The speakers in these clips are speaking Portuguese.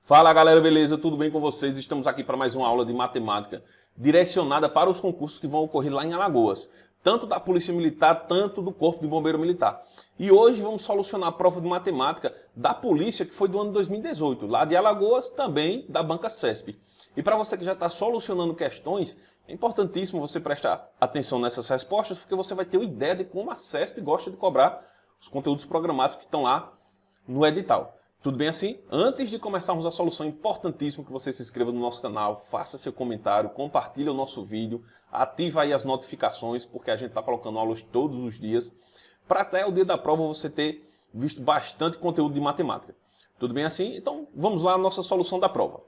Fala galera, beleza? Tudo bem com vocês? Estamos aqui para mais uma aula de matemática direcionada para os concursos que vão ocorrer lá em Alagoas, tanto da Polícia Militar, tanto do Corpo de Bombeiro Militar. E hoje vamos solucionar a prova de matemática da Polícia, que foi do ano 2018, lá de Alagoas, também da Banca CESP. E para você que já está solucionando questões, é importantíssimo você prestar atenção nessas respostas, porque você vai ter uma ideia de como a CESP gosta de cobrar os conteúdos programados que estão lá no edital. Tudo bem assim? Antes de começarmos a solução, é importantíssimo que você se inscreva no nosso canal, faça seu comentário, compartilhe o nosso vídeo, ative aí as notificações, porque a gente está colocando aulas todos os dias, para até o dia da prova você ter visto bastante conteúdo de matemática. Tudo bem assim? Então vamos lá à nossa solução da prova.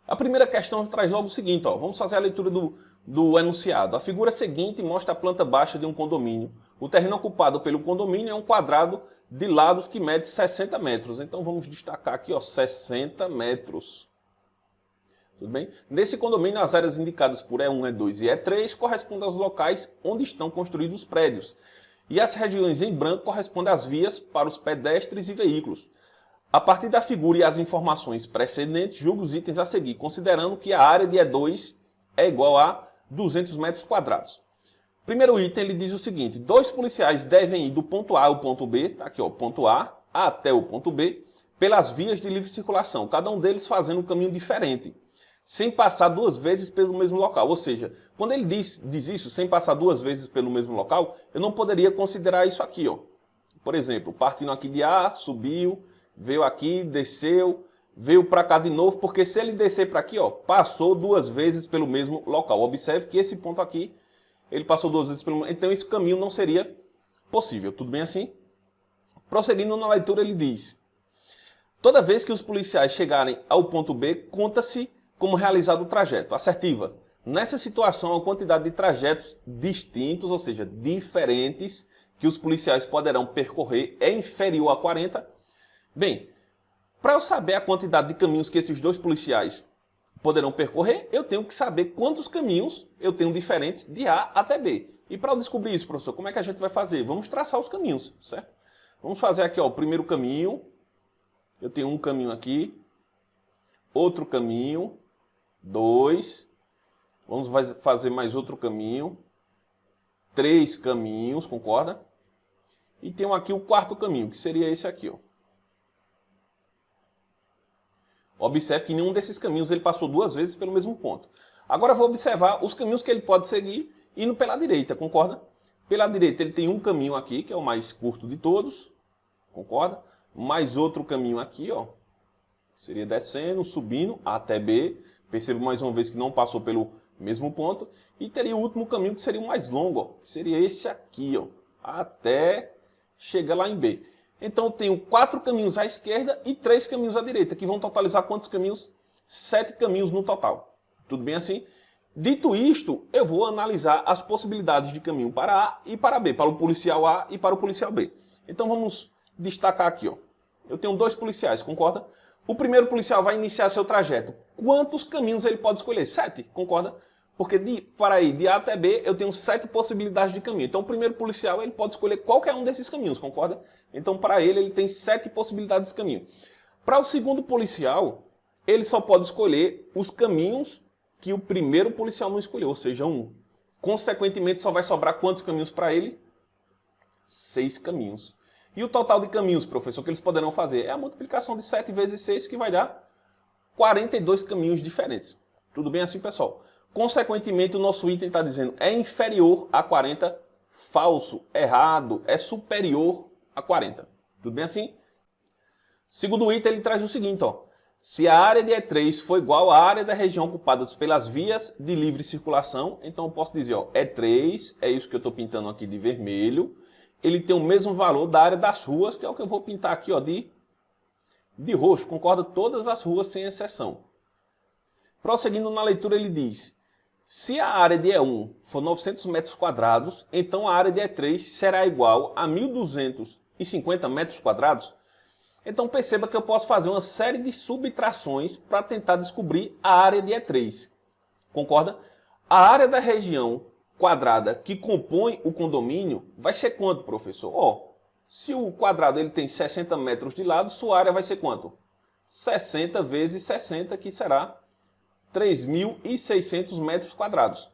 A primeira questão traz logo o seguinte, ó, vamos fazer a leitura do enunciado. A figura seguinte mostra a planta baixa de um condomínio. O terreno ocupado pelo condomínio é um quadrado de lados que mede 60 metros. Então vamos destacar aqui, ó, 60 metros. Tudo bem? Nesse condomínio, as áreas indicadas por E1, E2 e E3 correspondem aos locais onde estão construídos os prédios. E as regiões em branco correspondem às vias para os pedestres e veículos. A partir da figura e as informações precedentes, julgue os itens a seguir, considerando que a área de E2 é igual a 200 metros quadrados. Primeiro item, ele diz o seguinte: dois policiais devem ir do ponto A ao ponto B, tá aqui ó, ponto A até o ponto B, pelas vias de livre circulação, cada um deles fazendo um caminho diferente, sem passar duas vezes pelo mesmo local. Ou seja, quando ele diz isso, sem passar duas vezes pelo mesmo local, eu não poderia considerar isso aqui, ó. Por exemplo, partindo aqui de A, subiu, veio aqui, desceu, veio para cá de novo, porque se ele descer para aqui, ó, passou duas vezes pelo mesmo local. Observe que esse ponto aqui, ele passou duas vezes pelo mesmo. Então esse caminho não seria possível. Tudo bem assim? Prosseguindo na leitura, ele diz: toda vez que os policiais chegarem ao ponto B, conta-se como realizado o trajeto. Assertiva: nessa situação, a quantidade de trajetos distintos, ou seja, diferentes, que os policiais poderão percorrer é inferior a 40. Bem, para eu saber a quantidade de caminhos que esses dois policiais poderão percorrer, eu tenho que saber quantos caminhos eu tenho diferentes de A até B. E para eu descobrir isso, professor, como é que a gente vai fazer? Vamos traçar os caminhos, certo? Vamos fazer aqui ó, o primeiro caminho. Eu tenho um caminho aqui, outro caminho, dois. Vamos fazer mais outro caminho, três caminhos, concorda? E tenho aqui o quarto caminho, que seria esse aqui, ó. Observe que nenhum desses caminhos ele passou duas vezes pelo mesmo ponto. Agora vou observar os caminhos que ele pode seguir indo pela direita, concorda? Pela direita ele tem um caminho aqui, que é o mais curto de todos, concorda? Mais outro caminho aqui, ó, seria descendo, subindo até B. Perceba mais uma vez que não passou pelo mesmo ponto. E teria o último caminho que seria o mais longo, ó, que seria esse aqui, ó, até chegar lá em B. Então eu tenho 4 caminhos à esquerda e 3 caminhos à direita, que vão totalizar quantos caminhos? 7 caminhos no total. Tudo bem assim? Dito isto, eu vou analisar as possibilidades de caminho para A e para B, para o policial A e para o policial B. Então vamos destacar aqui, ó. Eu tenho dois policiais, concorda? O primeiro policial vai iniciar seu trajeto. Quantos caminhos ele pode escolher? 7, concorda? Porque para ir de A até B, eu tenho 7 possibilidades de caminho. Então, o primeiro policial ele pode escolher qualquer um desses caminhos, concorda? Então, para ele tem 7 possibilidades de caminho. Para o segundo policial, ele só pode escolher os caminhos que o primeiro policial não escolheu, ou seja, 1. Consequentemente, só vai sobrar quantos caminhos para ele? 6 caminhos. E o total de caminhos, professor, que eles poderão fazer? É a multiplicação de 7 vezes 6, que vai dar 42 caminhos diferentes. Tudo bem assim, pessoal? Consequentemente, o nosso item está dizendo é inferior a 40, falso, errado, é superior a 40. Tudo bem assim? Segundo item, ele traz o seguinte, ó. Se a área de E3 for igual à área da região ocupada pelas vias de livre circulação, então eu posso dizer, ó, E3, é isso que eu estou pintando aqui de vermelho, ele tem o mesmo valor da área das ruas, que é o que eu vou pintar aqui, ó, de roxo. Concorda? Todas as ruas, sem exceção. Prosseguindo na leitura, ele diz: se a área de E1 for 900 metros quadrados, então a área de E3 será igual a 1.250 metros quadrados. Então perceba que eu posso fazer uma série de subtrações para tentar descobrir a área de E3. Concorda? A área da região quadrada que compõe o condomínio vai ser quanto, professor? Ó, se o quadrado ele tem 60 metros de lado, sua área vai ser quanto? 60 vezes 60, que será 3.600 metros quadrados.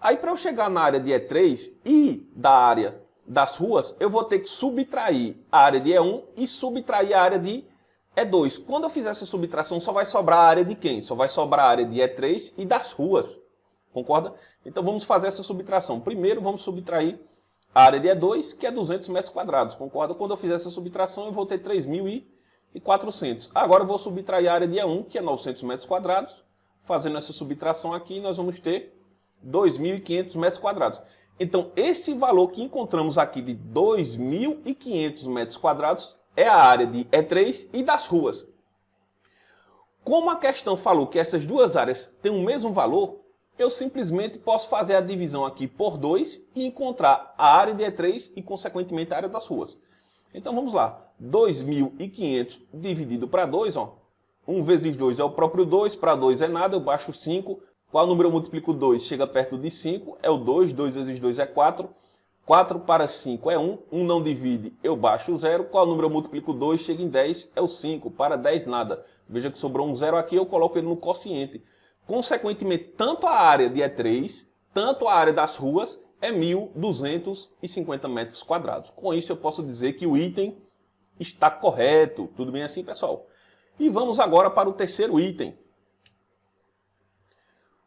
Aí, para eu chegar na área de E3 e da área das ruas, eu vou ter que subtrair a área de E1 e subtrair a área de E2. Quando eu fizer essa subtração, só vai sobrar a área de quem? Só vai sobrar a área de E3 e das ruas. Concorda? Então, vamos fazer essa subtração. Primeiro, vamos subtrair a área de E2, que é 200 metros quadrados. Concorda? Quando eu fizer essa subtração, eu vou ter 3.400. Agora, eu vou subtrair a área de E1, que é 900 metros quadrados. Fazendo essa subtração aqui, nós vamos ter 2.500 metros quadrados. Então, esse valor que encontramos aqui de 2.500 metros quadrados é a área de E3 e das ruas. Como a questão falou que essas duas áreas têm o mesmo valor, eu simplesmente posso fazer a divisão aqui por 2 e encontrar a área de E3 e, consequentemente, a área das ruas. Então, vamos lá. 2.500 dividido para 2, ó. 1 vezes 2 é o próprio 2, para 2 é nada, eu baixo 5. Qual número eu multiplico 2? Chega perto de 5, é o 2, 2 vezes 2 é 4. 4 para 5 é 1, 1 não divide, eu baixo 0. Qual número eu multiplico 2? Chega em 10, é o 5. Para 10, nada. Veja que sobrou um 0 aqui, eu coloco ele no quociente. Consequentemente, tanto a área de E3, tanto a área das ruas, é 1.250 metros quadrados. Com isso, eu posso dizer que o item está correto. Tudo bem assim, pessoal? E vamos agora para o terceiro item.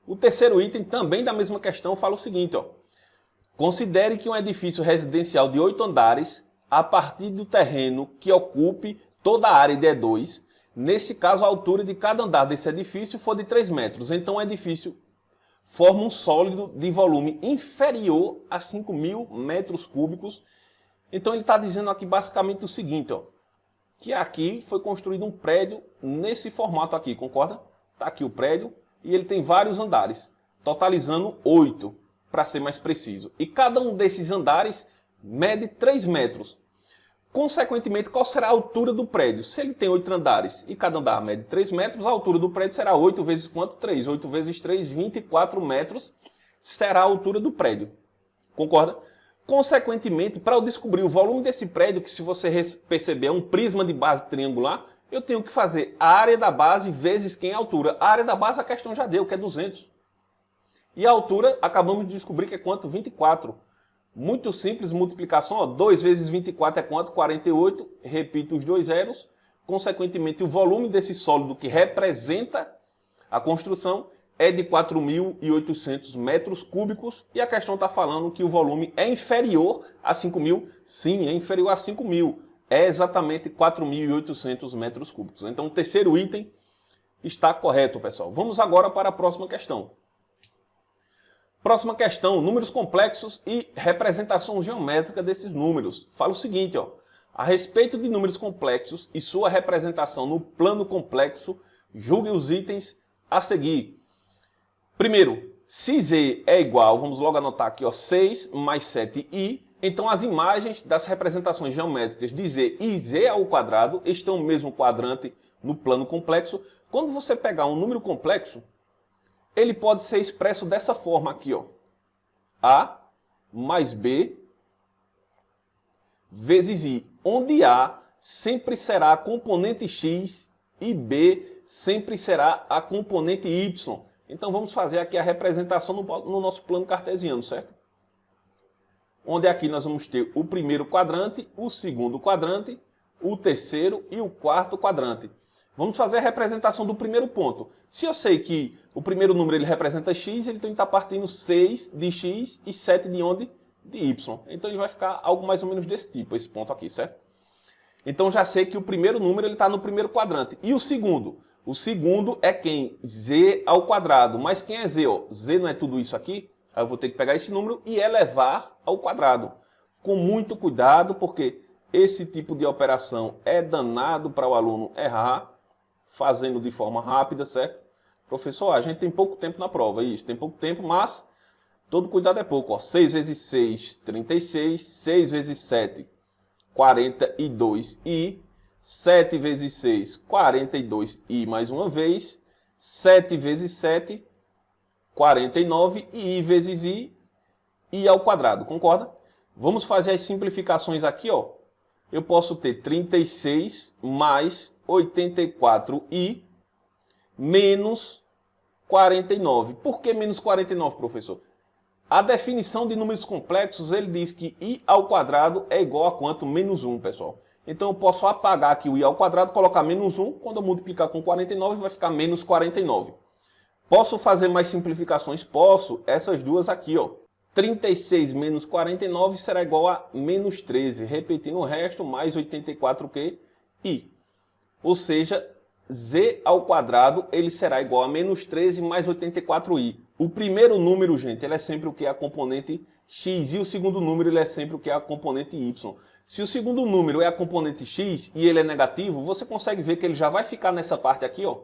O terceiro item, também da mesma questão, fala o seguinte, ó. Considere que um edifício residencial de 8 andares, a partir do terreno que ocupe toda a área de E2, nesse caso a altura de cada andar desse edifício for de 3 metros. Então o edifício forma um sólido de volume inferior a 5.000 metros cúbicos. Então ele está dizendo aqui basicamente o seguinte, ó, que aqui foi construído um prédio nesse formato aqui, concorda? Está aqui o prédio. E ele tem vários andares, totalizando 8, para ser mais preciso. E cada um desses andares mede 3 metros. Consequentemente, qual será a altura do prédio? Se ele tem 8 andares e cada andar mede 3 metros, a altura do prédio será 8 vezes quanto? 3. 8 vezes 3, 24 metros será a altura do prédio. Concorda? Consequentemente, para eu descobrir o volume desse prédio, que se você perceber é um prisma de base triangular, eu tenho que fazer a área da base vezes quem é a altura. A área da base a questão já deu, que é 200. E a altura, acabamos de descobrir que é quanto? 24. Muito simples, multiplicação. Ó, 2 vezes 24 é quanto? 48. Repito os dois zeros. Consequentemente, o volume desse sólido que representa a construção é de 4.800 metros cúbicos. E a questão está falando que o volume é inferior a 5.000. Sim, é inferior a 5.000. É exatamente 4.800 metros cúbicos. Então, o terceiro item está correto, pessoal. Vamos agora para a próxima questão. Próxima questão, números complexos e representação geométrica desses números. Fala o seguinte, ó. A respeito de números complexos e sua representação no plano complexo, julgue os itens a seguir. Primeiro, se z é igual, vamos logo anotar aqui, ó, 6 mais 7i, então as imagens das representações geométricas de z e z ao quadrado estão no mesmo quadrante no plano complexo. Quando você pegar um número complexo, ele pode ser expresso dessa forma aqui, ó. A mais B vezes I, onde A sempre será a componente X e B sempre será a componente Y. Então vamos fazer aqui a representação no nosso plano cartesiano, certo? Onde aqui nós vamos ter o primeiro quadrante, o segundo quadrante, o terceiro e o quarto quadrante. Vamos fazer a representação do primeiro ponto. Se eu sei que o primeiro número ele representa x, ele tem que estar partindo 6 de x e 7 de onde? De y. Então ele vai ficar algo mais ou menos desse tipo, esse ponto aqui, certo? Então já sei que o primeiro número está no primeiro quadrante. E o segundo? O segundo é quem? Z ao quadrado. Mas quem é z? Ó? Z não é tudo isso aqui? Aí eu vou ter que pegar esse número e elevar ao quadrado. Com muito cuidado, porque esse tipo de operação é danado para o aluno errar, fazendo de forma rápida, certo? Professor, a gente tem pouco tempo na prova, isso, tem pouco tempo, mas todo cuidado é pouco. Ó. 6 vezes 6, 36, 6 vezes 7, 42 e 7 vezes 6, 42 e mais uma vez, 7 vezes 7, 49 e I vezes I ao quadrado, concorda? Vamos fazer as simplificações aqui, ó. eu posso ter 36 mais 84i menos 49. Por que menos 49, professor? A definição de números complexos, ele diz que i ao quadrado é igual a quanto? Menos 1, pessoal. Então eu posso apagar aqui o i ao quadrado, colocar menos 1, quando eu multiplicar com 49 vai ficar menos 49. Posso fazer mais simplificações? Posso. Essas duas aqui, ó. 36 menos 49 será igual a menos 13. Repetindo o resto, mais 84 que i. Ou seja, z ao quadrado ele será igual a menos 13 mais 84i. O primeiro número, gente, ele é sempre o que é a componente x. E o segundo número ele é sempre o que é a componente y. Se o segundo número é a componente x e ele é negativo, você consegue ver que ele já vai ficar nessa parte aqui, ó.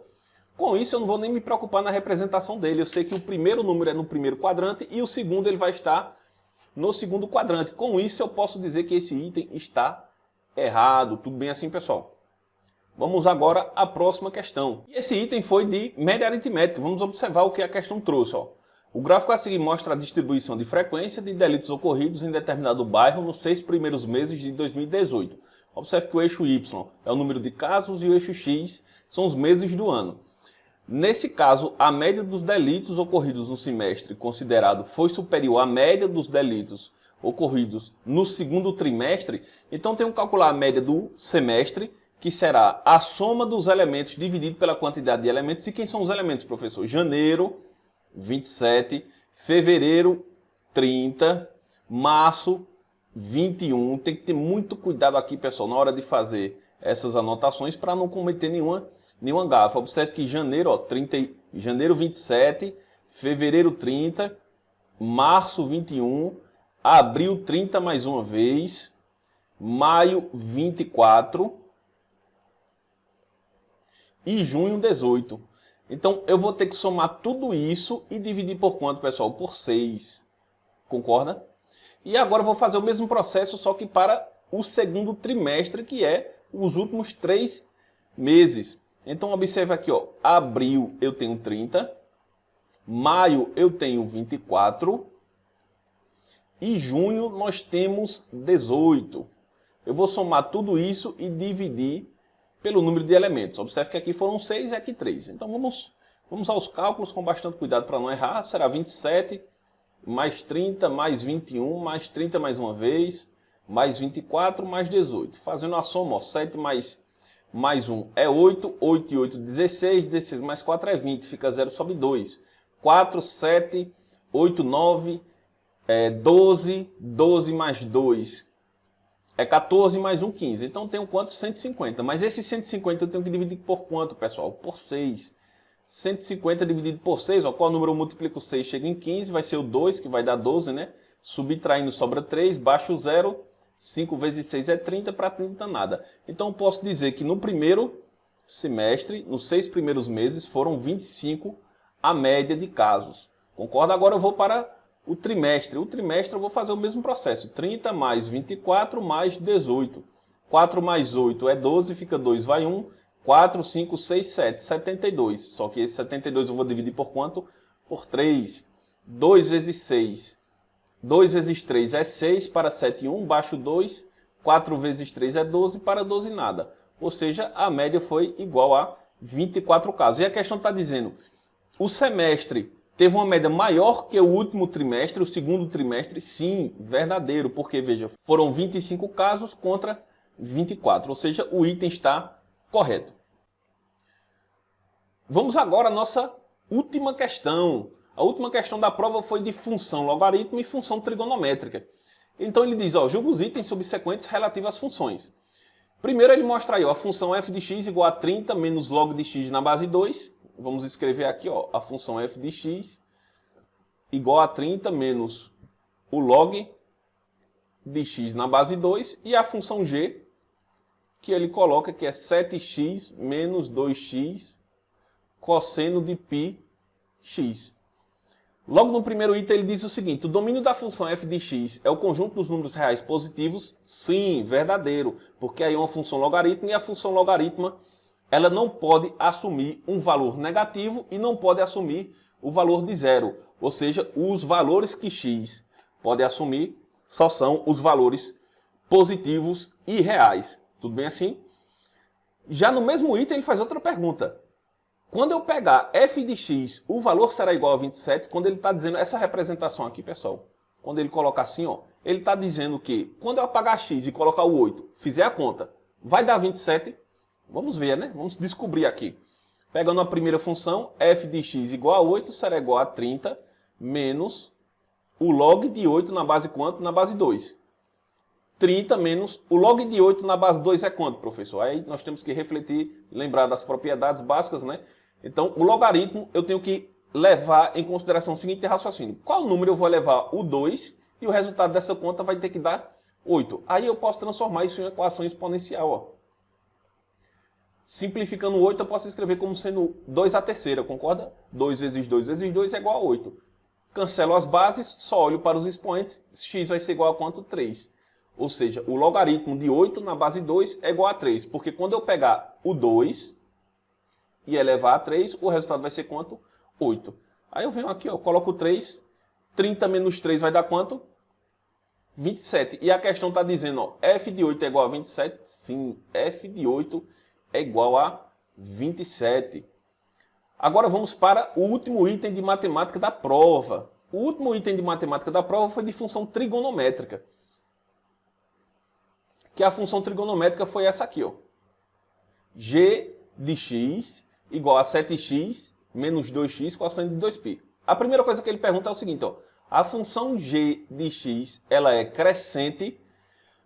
Com isso, eu não vou nem me preocupar na representação dele. Eu sei que o primeiro número é no primeiro quadrante e o segundo ele vai estar no segundo quadrante. Com isso, eu posso dizer que esse item está errado. Tudo bem assim, pessoal? Vamos agora à próxima questão. E esse item foi de média aritmética. Vamos observar o que a questão trouxe, ó. O gráfico a seguir mostra a distribuição de frequência de delitos ocorridos em determinado bairro nos 6 primeiros meses de 2018. Observe que o eixo Y é o número de casos e o eixo X são os meses do ano. Nesse caso, a média dos delitos ocorridos no semestre considerado foi superior à média dos delitos ocorridos no segundo trimestre, então tenho que calcular a média do semestre, que será a soma dos elementos dividido pela quantidade de elementos. E quem são os elementos, professor? Janeiro, 27, fevereiro, 30, março, 21. Tem que ter muito cuidado aqui, pessoal, na hora de fazer essas anotações para não cometer nenhuma gafe. Observe que janeiro, ó, janeiro 27, fevereiro 30, março 21, abril 30 mais uma vez, maio 24 e junho 18. Então eu vou ter que somar tudo isso e dividir por quanto, pessoal? Por 6. Concorda? E agora eu vou fazer o mesmo processo, só que para o segundo trimestre, que é os últimos 3 meses. Então observe aqui, ó, abril eu tenho 30, maio eu tenho 24 e junho nós temos 18. Eu vou somar tudo isso e dividir pelo número de elementos. Observe que aqui foram 6 e aqui 3. Então vamos aos cálculos com bastante cuidado para não errar. Será 27 mais 30 mais 21 mais 30 mais uma vez, mais 24 mais 18. Fazendo a soma, ó, 7 mais 1 é 8, 8 e 8, 16, 16 mais 4 é 20, fica 0, sobe 2. 4, 7, 8, 9, 12, 12 mais 2 é 14 mais 1, 15. Então tenho quanto? 150. Mas esse 150 eu tenho que dividir por quanto, pessoal? Por 6. 150 dividido por 6, ó, qual número eu multiplico 6? Chega em 15, vai ser o 2, que vai dar 12, né? Subtraindo sobra 3, baixo 0, 5 vezes 6 é 30, para 30 nada. Então eu posso dizer que no primeiro semestre, nos 6 primeiros meses, foram 25 a média de casos. Concorda? Agora eu vou para o trimestre. O trimestre eu vou fazer o mesmo processo. 30 mais 24 mais 18. 4 mais 8 é 12, fica 2, vai 1. 4, 5, 6, 7, 72. Só que esse 72 eu vou dividir por quanto? Por 3. 2 vezes 6. 2 vezes 3 é 6, para 7, 1, baixo 2. 4 vezes 3 é 12, para 12 nada. Ou seja, a média foi igual a 24 casos. E a questão está dizendo, o semestre teve uma média maior que o último trimestre, o segundo trimestre? Sim, verdadeiro, porque, veja, foram 25 casos contra 24, ou seja, o item está correto. Vamos agora à nossa última questão. A última questão da prova foi de função logaritmo e função trigonométrica. Então ele diz, ó, julga os itens subsequentes relativos às funções. Primeiro ele mostra aí, ó, a função f de x igual a 30 menos log de x na base 2. Vamos escrever aqui, ó, a função f de x igual a 30 menos o log de x na base 2 e a função g, que ele coloca que é 7x menos 2x cosseno de πx. Logo no primeiro item ele diz o seguinte, o domínio da função f de x é o conjunto dos números reais positivos? Sim, verdadeiro, porque aí é uma função logarítmica e a função logarítmica ela não pode assumir um valor negativo e não pode assumir o valor de zero. Ou seja, os valores que x pode assumir só são os valores positivos e reais. Tudo bem assim? Já no mesmo item ele faz outra pergunta. Quando eu pegar f de x, o valor será igual a 27, quando ele está dizendo essa representação aqui, pessoal, quando ele coloca assim, ó, ele está dizendo que quando eu apagar x e colocar o 8, fizer a conta, vai dar 27? Vamos ver, né? Vamos descobrir aqui. Pegando a primeira função, f de x igual a 8 será igual a 30 menos o log de 8 na base quanto? Na base 2. 30 menos o log de 8 na base 2 é quanto, professor? Aí nós temos que refletir, lembrar das propriedades básicas, né? Então, o logaritmo eu tenho que levar em consideração o seguinte raciocínio. Qual número eu vou levar? O 2 e o resultado dessa conta vai ter que dar 8. Aí eu posso transformar isso em uma equação exponencial, ó. Simplificando o 8, eu posso escrever como sendo 2 à terceira, concorda? 2 vezes 2 vezes 2 é igual a 8. Cancelo as bases, só olho para os expoentes, x vai ser igual a quanto? 3. Ou seja, o logaritmo de 8 na base 2 é igual a 3. Porque quando eu pegar o 2 e elevar a 3, o resultado vai ser quanto? 8. Aí eu venho aqui, ó, coloco 3. 30 menos 3 vai dar quanto? 27. E a questão está dizendo, ó, f de 8 é igual a 27? Sim, f de 8 é igual a 27. Agora vamos para o último item de matemática da prova. O último item de matemática da prova foi de função trigonométrica. Que a função trigonométrica foi essa aqui, ó. G de x igual a 7x menos 2x cosseno de 2π. A primeira coisa que ele pergunta é o seguinte, ó. A função g de x, ela é crescente.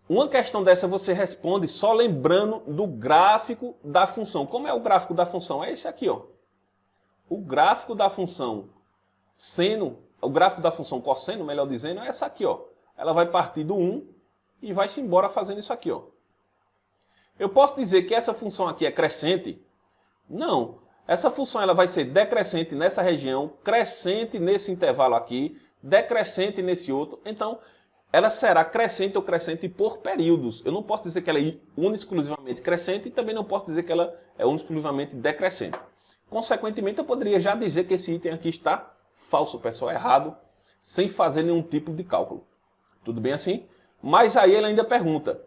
Uma questão dessa você responde só lembrando do gráfico da função. Como é o gráfico da função? É esse aqui, ó. O gráfico da função seno, o gráfico da função cosseno, melhor dizendo, é essa aqui, ó. Ela vai partir do 1 e vai-se embora fazendo isso aqui, ó. Eu posso dizer que essa função aqui é crescente? Não. Essa função ela vai ser decrescente nessa região, crescente nesse intervalo aqui, decrescente nesse outro. Então, ela será crescente ou crescente por períodos. Eu não posso dizer que ela é exclusivamente crescente e também não posso dizer que ela é exclusivamente decrescente. Consequentemente, eu poderia já dizer que esse item aqui está falso, pessoal, errado, sem fazer nenhum tipo de cálculo. Tudo bem assim? Mas aí ele ainda pergunta,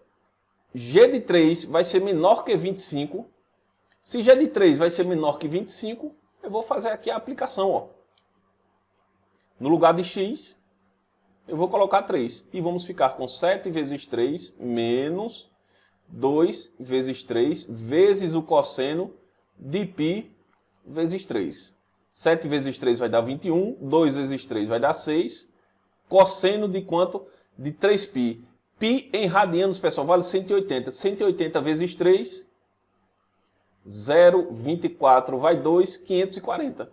g de 3 vai ser menor que 25? Se g de 3 vai ser menor que 25, eu vou fazer aqui a aplicação, ó. No lugar de x, eu vou colocar 3. E vamos ficar com 7 vezes 3 menos 2 vezes 3 vezes o cosseno de π vezes 3. 7 vezes 3 vai dar 21, 2 vezes 3 vai dar 6. Cosseno de quanto? De 3π. Π em radianos, pessoal, vale 180. 180 vezes 3, 0, 24 vai 2, 540.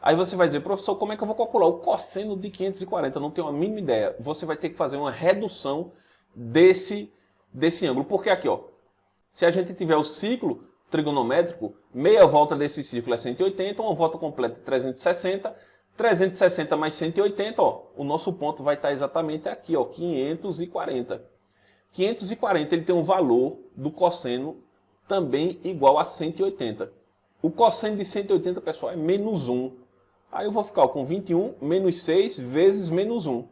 Aí você vai dizer, professor, como é que eu vou calcular o cosseno de 540? Eu não tenho a mínima ideia. Você vai ter que fazer uma redução desse ângulo. Porque aqui, ó, se a gente tiver o ciclo trigonométrico, meia volta desse círculo é 180, uma volta completa é 360. 360 mais 180, ó, o nosso ponto vai estar exatamente aqui, ó, 540. 540 ele tem um valor do cosseno também igual a 180. O cosseno de 180, pessoal, é menos 1. Aí eu vou ficar com 21 menos 6 vezes menos 1.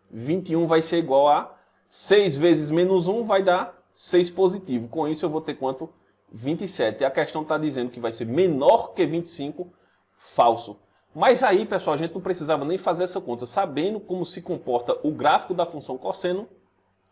21 vai ser igual a 6 vezes menos 1 vai dar 6 positivo. Com isso eu vou ter quanto? 27. E a questão está dizendo que vai ser menor que 25, falso. Mas aí, pessoal, a gente não precisava nem fazer essa conta. Sabendo como se comporta o gráfico da função cosseno,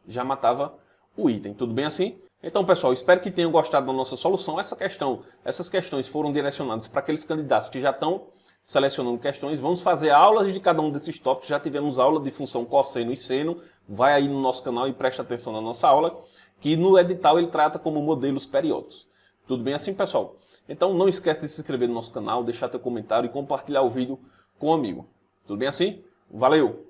já matava o item. Tudo bem assim? Então, pessoal, espero que tenham gostado da nossa solução. Essas questões foram direcionadas para aqueles candidatos que já estão selecionando questões. Vamos fazer aulas de cada um desses tópicos. Já tivemos aula de função cosseno e seno. Vai aí no nosso canal e preste atenção na nossa aula, que no edital ele trata como modelos periódicos. Tudo bem assim, pessoal? Então não esquece de se inscrever no nosso canal, deixar teu comentário e compartilhar o vídeo com um amigo. Tudo bem assim? Valeu!